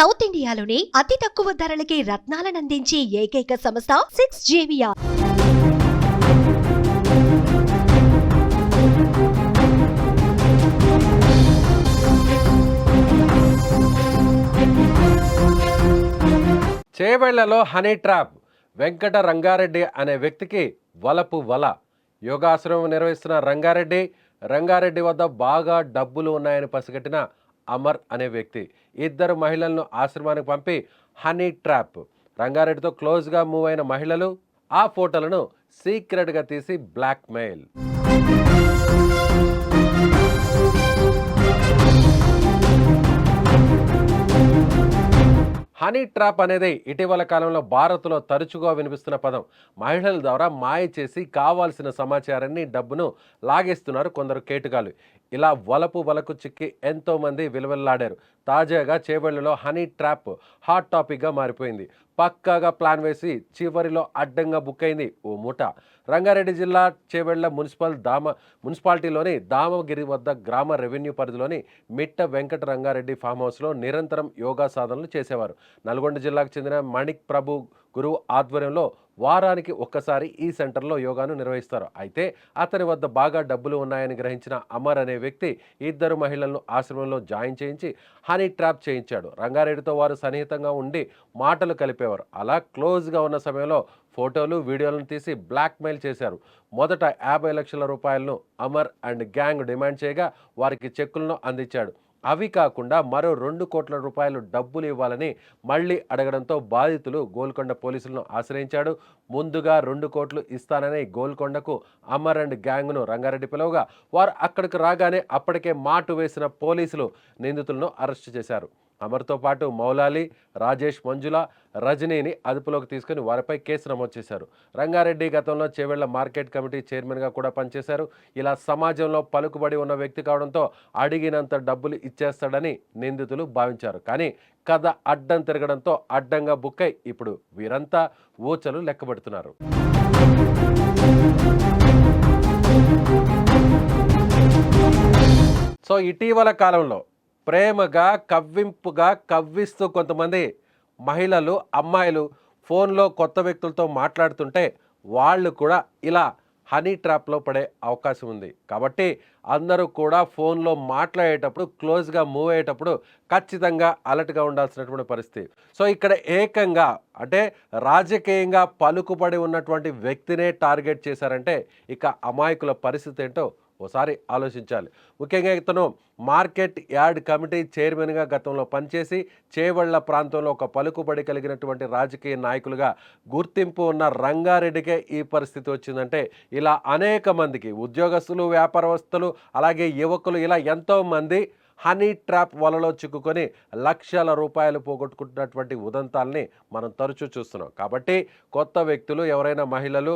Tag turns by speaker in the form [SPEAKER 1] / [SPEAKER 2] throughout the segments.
[SPEAKER 1] South ఇండియాలోని అతి తక్కువ ధరలకి రత్నాలనందించే ఏకైక సంస్థ 6JVR.
[SPEAKER 2] చేవెళ్లలో హనీ ట్రాప్. వెంకట రంగారెడ్డి అనే వ్యక్తికి వలపు వల. యోగాశ్రమం నిర్వహిస్తున్న రంగారెడ్డి వద్ద బాగా డబ్బులు ఉన్నాయని పసిగట్టిన అమర్ అనే వ్యక్తి ఇద్దరు మహిళలను ఆశ్రమానికి పంపి హనీ ట్రాప్. రంగారెడ్డితో క్లోజ్గా మూవ్ అయిన మహిళలు ఆ ఫోటోలను సీక్రెట్గా తీసి బ్లాక్మెయిల్. హనీ ట్రాప్ అనేది ఇటీవల కాలంలో భారత్లో తరచుగా వినిపిస్తున్న పదం. మహిళల ద్వారా మాయ చేసి కావాల్సిన సమాచారాన్ని, డబ్బును లాగేస్తున్నారు కొందరు కేటుగాలు. ఇలా వలకు చిక్కి ఎంతోమంది విలువెల్లాడారు. తాజాగా చేవెళ్లలో హనీ ట్రాప్ హాట్ టాపిక్గా మారిపోయింది. పక్కాగా ప్లాన్ వేసి చివరిలో అడ్డంగా బుక్ అయింది ఓ మూట. రంగారెడ్డి జిల్లా చేవెళ్ల మున్సిపాలిటీలోని దామగిరి వద్ద గ్రామ రెవెన్యూ పరిధిలోని మిట్ట వెంకట రంగారెడ్డి ఫామ్ హౌస్లో నిరంతరం యోగా సాధనలు చేసేవారు. నల్గొండ జిల్లాకు చెందిన మణిక్ ప్రభు గురువు ఆధ్వర్యంలో వారానికి ఒక్కసారి ఈ సెంటర్లో యోగాను నిర్వహిస్తారు. అయితే అతని వద్ద బాగా డబ్బులు ఉన్నాయని గ్రహించిన అమర్ అనే వ్యక్తి ఇద్దరు మహిళలను ఆశ్రమంలో జాయిన్ చేయించి హనీ ట్రాప్ చేయించాడు. రంగారెడ్డితో వారు సన్నిహితంగా ఉండి మాటలు కలిపేవారు. అలా క్లోజ్గా ఉన్న సమయంలో ఫోటోలు, వీడియోలను తీసి బ్లాక్మెయిల్ చేశారు. మొదట 50 లక్షల రూపాయలను అమర్ అండ్ గ్యాంగ్ డిమాండ్ చేయగా వారికి చెక్కులను అందించాడు. అవి కాకుండా మరో 2 కోట్ల రూపాయలు డబ్బులు ఇవ్వాలని మళ్లీ అడగడంతో బాధితులు గోల్కొండ పోలీసులను ఆశ్రయించాడు. ముందుగా 2 కోట్లు ఇస్తానని గోల్కొండకు అమర్ అండ్ గ్యాంగ్ను రంగారెడ్డి పిలువగా వారు అక్కడికి రాగానే అప్పటికే మాటు వేసిన పోలీసులు నిందితులను అరెస్టు చేశారు. అమర్తో పాటు మౌలాలి, రాజేష్, మంజుల, రజనీని అదుపులోకి తీసుకుని వారిపై కేసు నమోదు చేశారు. రంగారెడ్డి గతంలో చేవెళ్ల మార్కెట్ కమిటీ చైర్మన్గా కూడా పనిచేశారు. ఇలా సమాజంలో పలుకుబడి ఉన్న వ్యక్తి కావడంతో అడిగినంత డబ్బులు ఇచ్చేస్తాడని నిందితులు భావించారు. కానీ కథ అడ్డం తిరగడంతో అడ్డంగా బుక్కై ఇప్పుడు వీరంతా ఊచలు లెక్కబెడుతున్నారు. సో ఇటీవల కాలంలో ప్రేమగా, కవ్వింపుగా కవ్విస్తూ కొంతమంది మహిళలు, అమ్మాయిలు ఫోన్లో కొత్త వ్యక్తులతో మాట్లాడుతుంటే వాళ్ళు కూడా ఇలా హనీ ట్రాప్లో పడే అవకాశం ఉంది. కాబట్టి అందరూ కూడా ఫోన్లో మాట్లాడేటప్పుడు, క్లోజ్గా మూవ్ అయ్యేటప్పుడు ఖచ్చితంగా అలర్ట్గా ఉండాల్సినటువంటి పరిస్థితి. సో ఇక్కడ ఏకంగా అంటే రాజకీయంగా పలుకుబడి ఉన్నటువంటి వ్యక్తినే టార్గెట్ చేశారంటే ఇక అమాయకుల పరిస్థితి ఏంటో ఓసారి ఆలోచించాలి. ముఖ్యంగా ఇతను మార్కెట్ యార్డ్ కమిటీ చైర్మన్గా గతంలో పనిచేసి చేవెళ్ల ప్రాంతంలో ఒక పలుకుబడి కలిగినటువంటి రాజకీయ నాయకులుగా గుర్తింపు ఉన్న రంగారెడ్డికే ఈ పరిస్థితి వచ్చిందంటే ఇలా అనేక మందికి ఉద్యోగస్తులు, వ్యాపారస్తులు, అలాగే యువకులు ఇలా ఎంతోమంది హనీ ట్రాప్ వలలో చిక్కుకొని లక్షల రూపాయలు పోగొట్టుకుంటున్నటువంటి ఉదంతాలని మనం తరచూ చూస్తున్నాం. కాబట్టి కొత్త వ్యక్తులు, ఎవరైనా మహిళలు,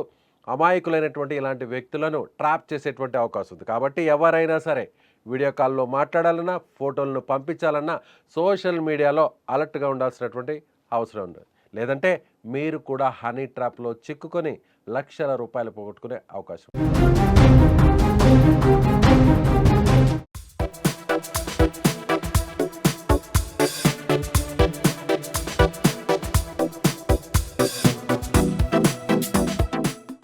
[SPEAKER 2] అమాయకులైనటువంటి ఇలాంటి వ్యక్తులను ట్రాప్ చేసేటువంటి అవకాశం ఉంది. కాబట్టి ఎవరైనా సరే వీడియో కాల్లో మాట్లాడాలన్నా, ఫోటోలను పంపించాలన్నా సోషల్ మీడియాలో అలర్ట్గా ఉండాల్సినటువంటి అవసరం ఉంది. లేదంటే మీరు కూడా హనీ ట్రాప్లో చిక్కుకొని లక్షల రూపాయలు పోగొట్టుకునే అవకాశం.